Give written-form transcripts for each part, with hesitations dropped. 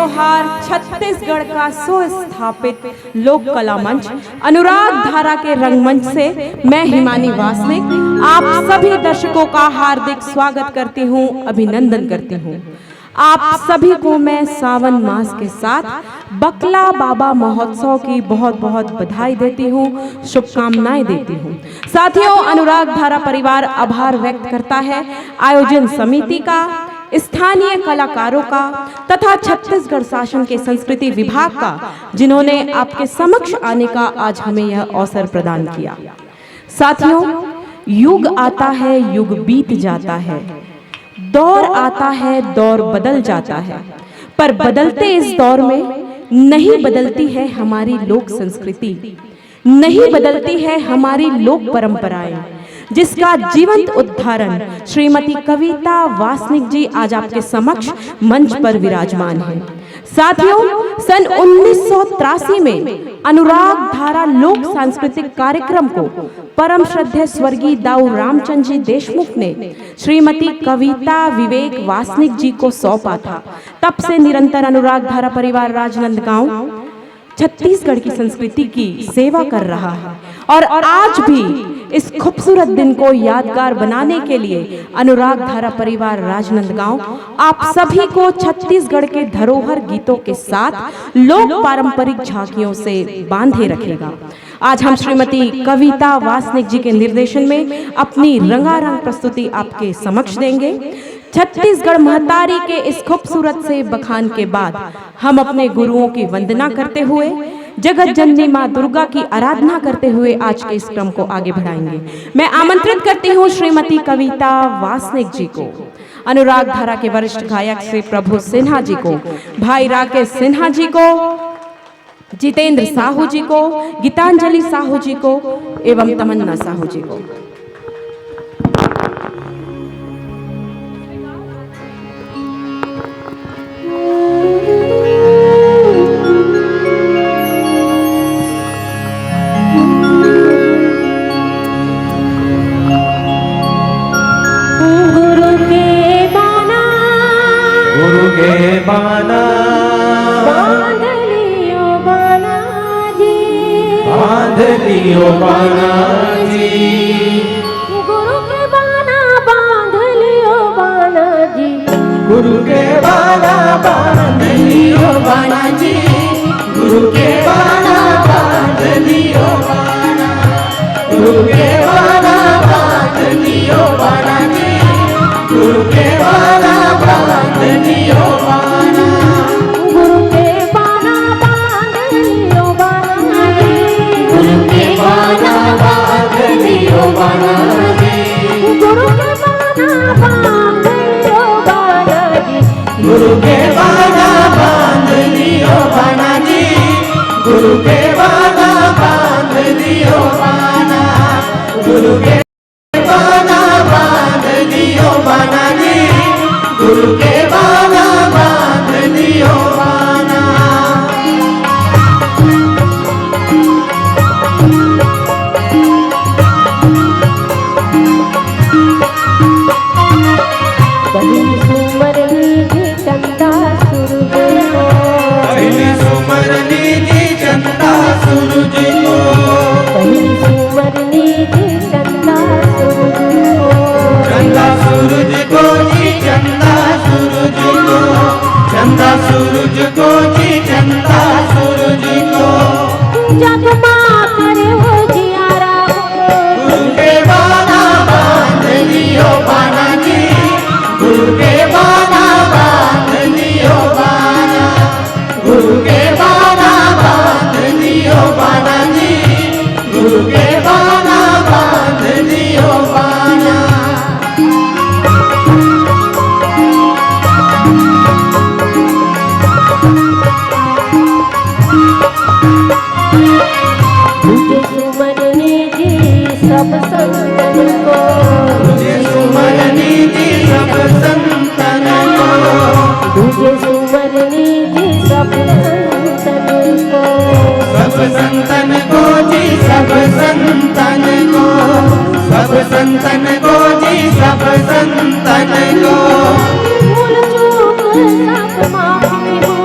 त्योहार छत्तीसगढ़ का सुस्थापित लोक कला मंच अनुराग धारा के रंगमंच से मैं हिमानी वासनिक आप सभी दर्शकों का हार्दिक स्वागत करती हूँ, अभिनंदन करती हूँ। आप सभी को मैं सावन मास के साथ बकला बाबा महोत्सव की बहुत बहुत बधाई देती हूँ, शुभकामनाएं देती हूँ। साथियों, अनुराग धारा परिवार आभार व्यक्त करता है आयोजन समिति का, स्थानीय कलाकारों का तथा छत्तीसगढ़ शासन के संस्कृति विभाग का, जिन्होंने आपके समक्ष आने का आज हमें यह अवसर प्रदान किया। साथियों, युग आता है, युग बीत जाता है, दौर आता है, दौर बदल जाता है, पर बदलते इस दौर में नहीं बदलती है हमारी लोक संस्कृति, नहीं बदलती है हमारी लोक परंपराएं, जिसका जीवंत उदाहरण श्रीमती कविता वासनिक जी आज आपके समक्ष मंच पर विराजमान है। साथियों, सन 1983 में अनुराग धारा लोक सांस्कृतिक कार्यक्रम को परम श्रद्धेय स्वर्गीय दाऊ रामचंद्र जी देशमुख ने श्रीमती कविता विवेक वासनिक जी को सौंपा था। तब से निरंतर अनुराग धारा परिवार राजनांदगांव छत्तीसगढ़ की संस्कृति की सेवा कर रहा है और आज भी इस खूबसूरत दिन को यादगार बनाने के लिए अनुराग धारा परिवार राजनांदगांव आप सभी को छत्तीसगढ़ के धरोहर गीतों के साथ लोक पारंपरिक झांकियों से बांधे रखेगा। आज हम श्रीमती कविता वासनिक जी के निर्देशन में अपनी रंगारंग प्रस्तुति आपके समक्ष देंगे। छत्तीसगढ़ महतारी के इस खूबसूरत से बखान के बाद हम अपने गुरुओं की वंदना करते हुए, जगत जननी माँ दुर्गा की आराधना करते हुए आज के इस क्रम को आगे बढ़ाएंगे। मैं आमंत्रित करती हूँ श्रीमती कविता वासनिक जी को, अनुराग धारा के वरिष्ठ गायक श्री प्रभु सिन्हा जी को, भाई राकेश सिन्हा जी को, जितेंद्र साहू जी को, गीतांजलि साहू जी को एवं तमन्ना साहू जी को। बाना बांध लियो बाना जी, गुरु के बाना बांध लियो बाना जी, गुरु के बाना बांध लियो बाना जी, गुरु के बाना बांध लियो बाना, गुरु के बाना बांध लियो बाना जी, गुरु के बाना बांध लियो बाना, गुरु के बाना बांध लियो बाना जी, गुरु के बाना बांध लियो बाना जी, गुरु के बाना बांध लियो बाना जी, गुरु के बाना बांध लियो बाना जी, गुरु के बाना बांध लियो बाना, गुरु के बाना बांध लियो बाना जी, गुरु के बाना बांध लियो बाना। पहली सुमरनी जी चंदा सूरज को, पहली सुमरनी जी चंदा सूरज को, पहली सुमरनी जी चंदा सूरज को, चंदा सूरज को जी, चंदा सूरज को, चंदा सूरज को जी, चंदा सूरज को, जगमा करे हो जियारा हो, गुरु के बाना बांध लियो बाना जी, गुरु के बाना बांध लियो बाना, गुरु के बाना बांध लियो बाना जी, गुरु के बाना बांध लियो बाना। तुझे सुमरनी जी सब संतन को, तुझे सुमरनी जी सब संतन को, तुझे सुमरनी जी सब संतन को, सब संतन को जी, सब संतन को, सब संतन को जी, सब संतन को, भूल चूक सब माफी हो,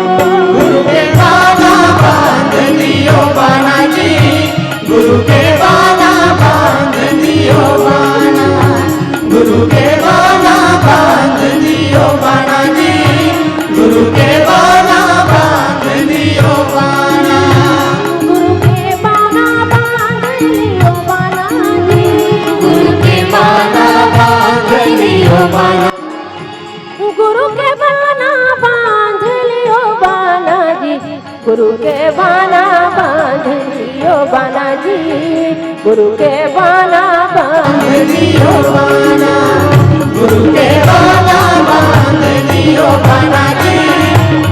गुरु के बाना बांध लियो बाना जी, गुरु के बाना बांध लियो बाना, गुरु के बाना बांध लियो बाना जी,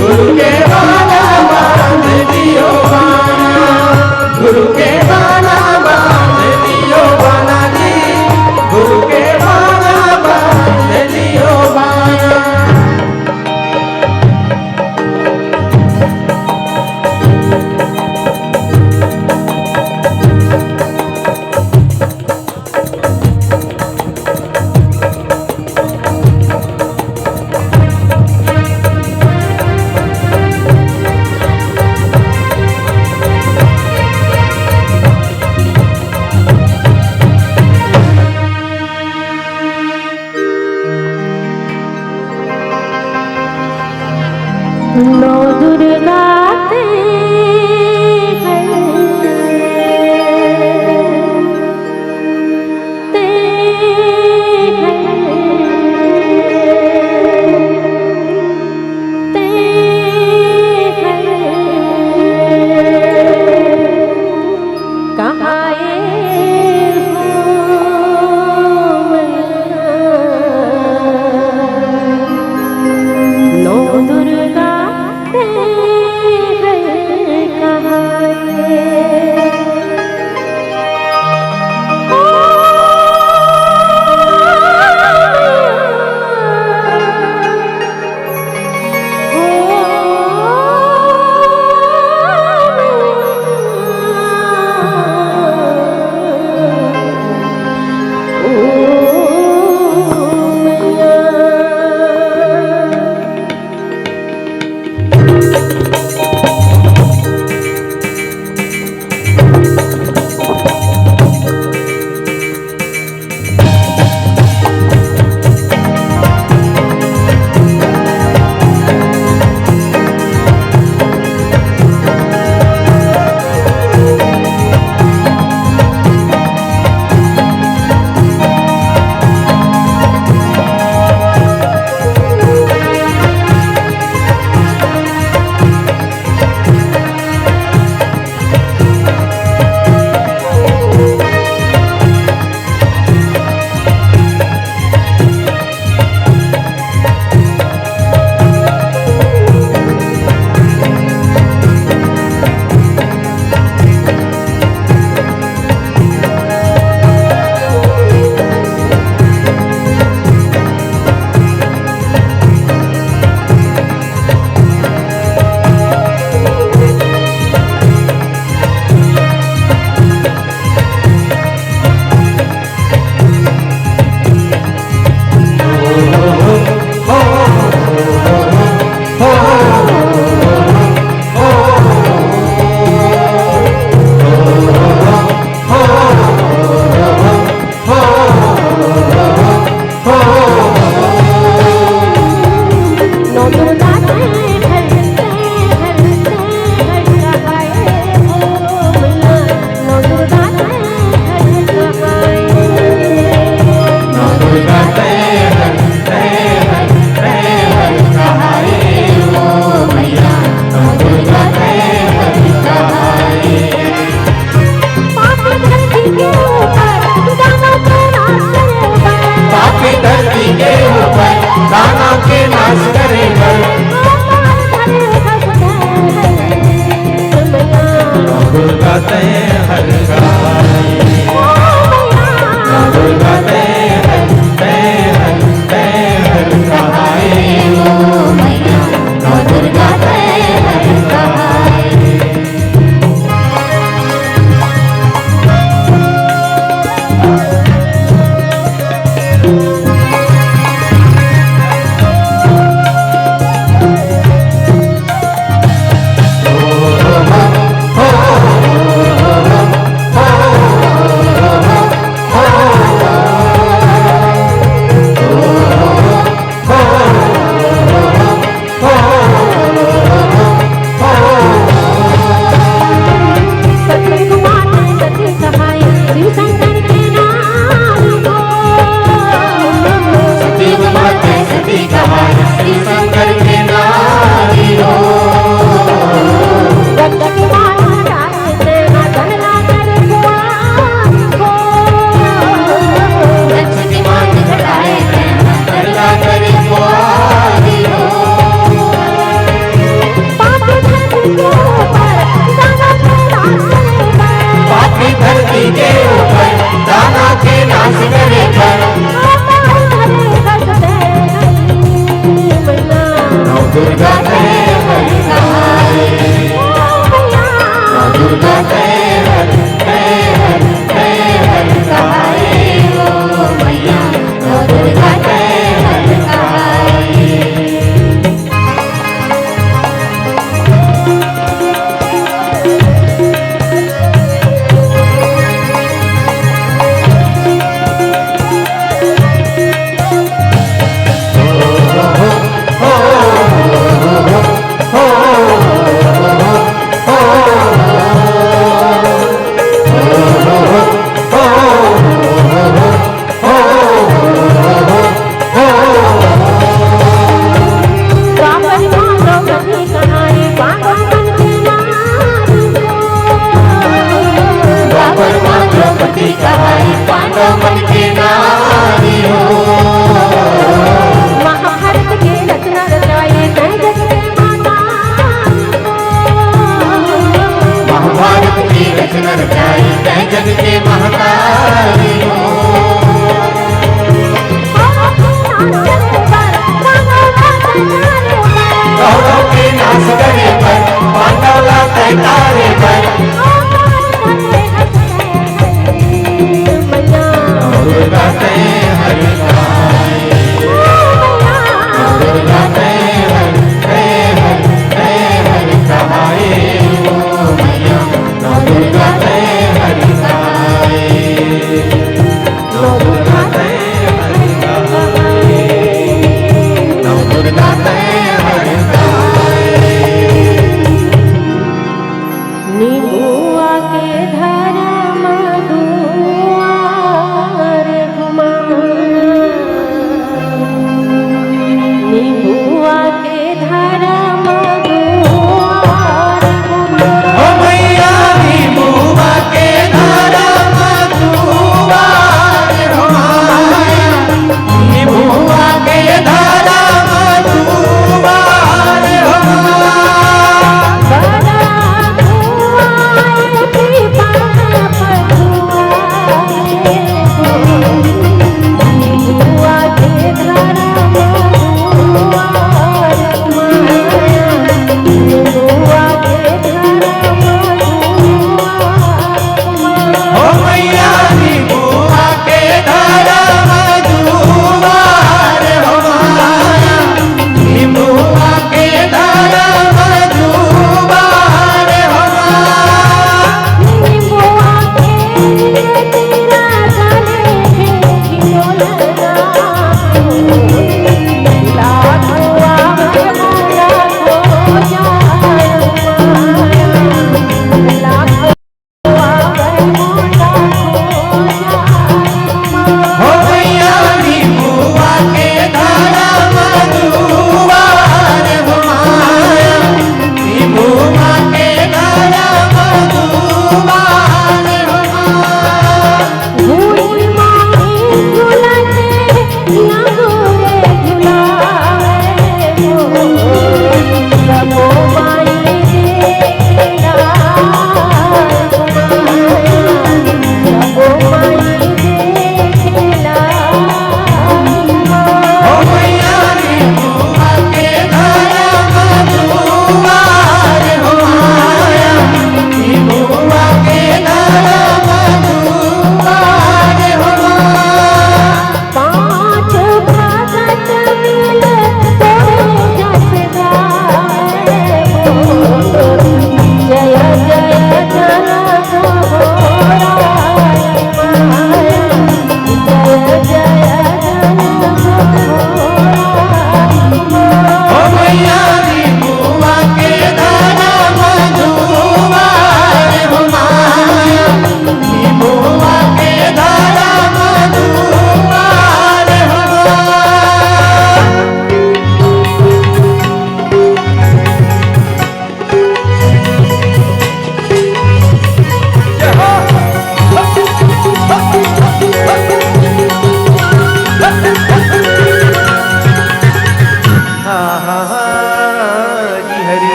गुरु के बाना बांध लियो बाना, गुरु के बाना बांध लियो बाना जी, गुरु के बाना बांध लियो बाना। नौ दुर्गा ते दुर्गा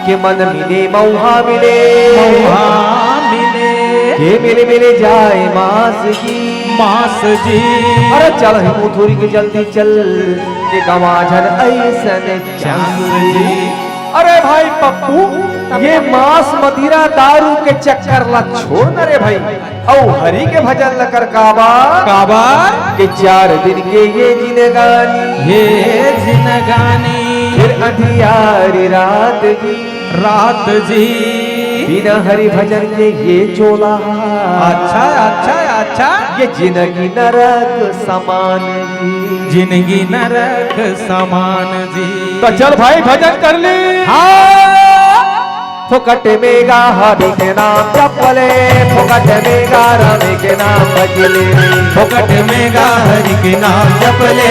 के मन मिले मौहा मिले मिले के मिले मिले जाए मास जी मास जी। अरे चल हिमू थोड़ी के जल्दी चल के गवाझन ऐसन चांस जी। अरे भाई पप्पू ये मांस मदिरा दारू के चक्कर ला छोड़ न रे भाई औ हरि के भजन ल कर काबा काबा के 4 दिन के ये जिनगानी ये जिनगानी फिर अंधियारी रात जी रात जी। बिना हरि भजन के ये चोला अच्छा अच्छा अच्छा ये जिंदगी नरक समान जी। जिंदगी नरक समान जी। तो चल भाई भजन कर ली हाँ फुकट मेगा हरि के नाम जपले फुकट मेगा राम के नाम भजले फुकट मेगा हरि के नाम जपले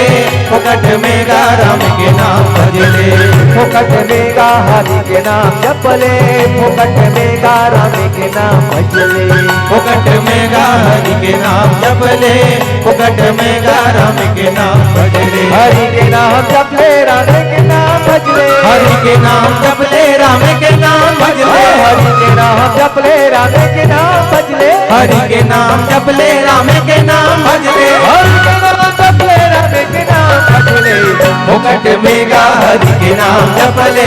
फुकट मेगा राम के नाम भजले फुकट मेगा हरि के नाम जपले फुकट मेगा राम के नाम भजले फुकट मेगा हरि के नाम जपले फुकट मेगा राम के नाम भजले हरि के नाम जपले राम के नाम भजले हरि के नाम जपले राम के नाम भजले हरि के नाम जपले राम के नाम भजले हरि के नाम जपले राम के नाम भजले हरि के नाम जपले राम के नाम भजले फुकट मेगा हरि के नाम जपले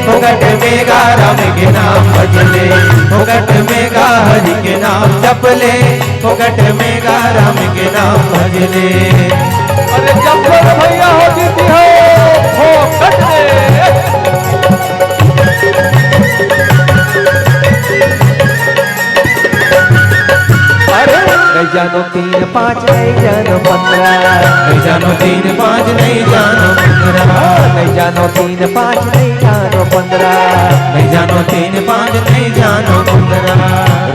फुकट मेगा राम के नाम भजले फुकट मेगा हरि के नाम जपले फुकट मेगा राम के नाम भजले। अरे जपले भैया हो जीती हो कट नहीं जानो 3 5 नहीं जानो 15 नहीं जानो 3 5 नहीं जानो 15 नहीं जानो 3 5 नहीं जानो 15 नहीं जानो 3 5 नहीं जानो 15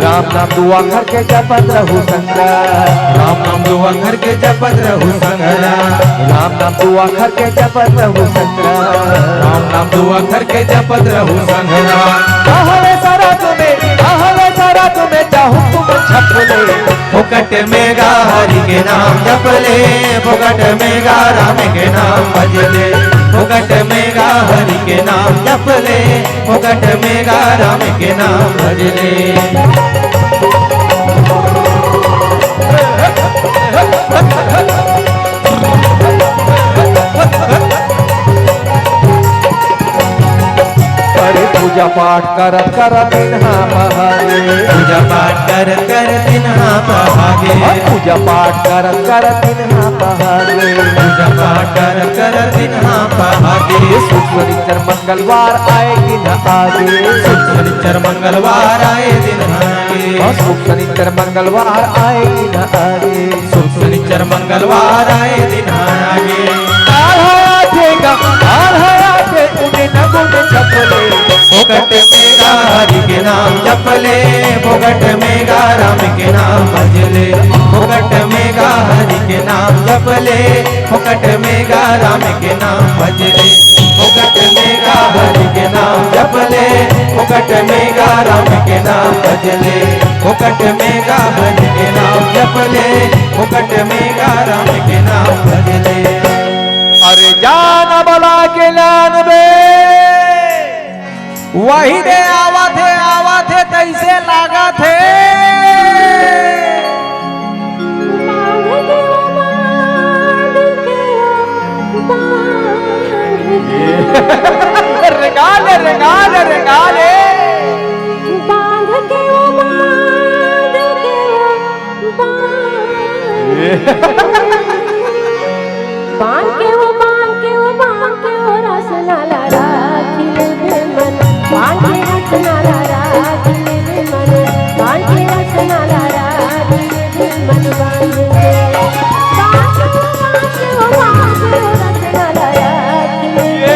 राम नाम दुआ करके जपत रहू संगरा राम नाम दुआ घर के जपत रहू संगरा राम नाम दुआ करके जपत रहू संगरा राम नाम दुआ घर के जपत रहू संगरा आहवे सारा तुम्हें चाहूं तुम छपले फुकट मेगा हरि के नाम जपले फुकट मेगा राम के नाम भजले फुकट मेगा हरि के नाम जपले फुकट मेगा राम के नाम भजले। अरे पूजा पाठ करत करत इन्हा बहागे पूजा पाठ कर कर दिनहा बहागे पूजा पाठ करत करत इन्हा बहागे पूजा पाठ कर कर दिनहा बहागे सुख शनिचर मंगलवार आएगी न आगे सुख शनिचर मंगलवार आए दिन आगे सुख शनिचर मंगलवार आएगी न आगे सुख शनिचर मंगलवार आए दिन आगे उन्हें न गुण छपले फुकट मेगा हरि के नाम जपले फुकट मेगा राम के नाम भजले फुकट मेगा हरि के नाम जपले फुकट मेगा राम के नाम भजले फुकट मेगा हरि के नाम जपले फुकट मेगा राम के नाम भजले फुकट मेगा हरि के नाम जपले फुकट मेगा राम के नाम भजले। अरे जान बला के लान बे वही दे आवा थे तैसे लागा थे रेगाले रेगाले रेगाले बांध के वो बांध के बांध के वो रसना लारा खिले मन बांध के रसना लारा खिले मन बांध के रसना लारा खिले मन बांध के रसना लारा खिले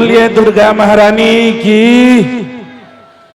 बोलिए दुर्गा महारानी की।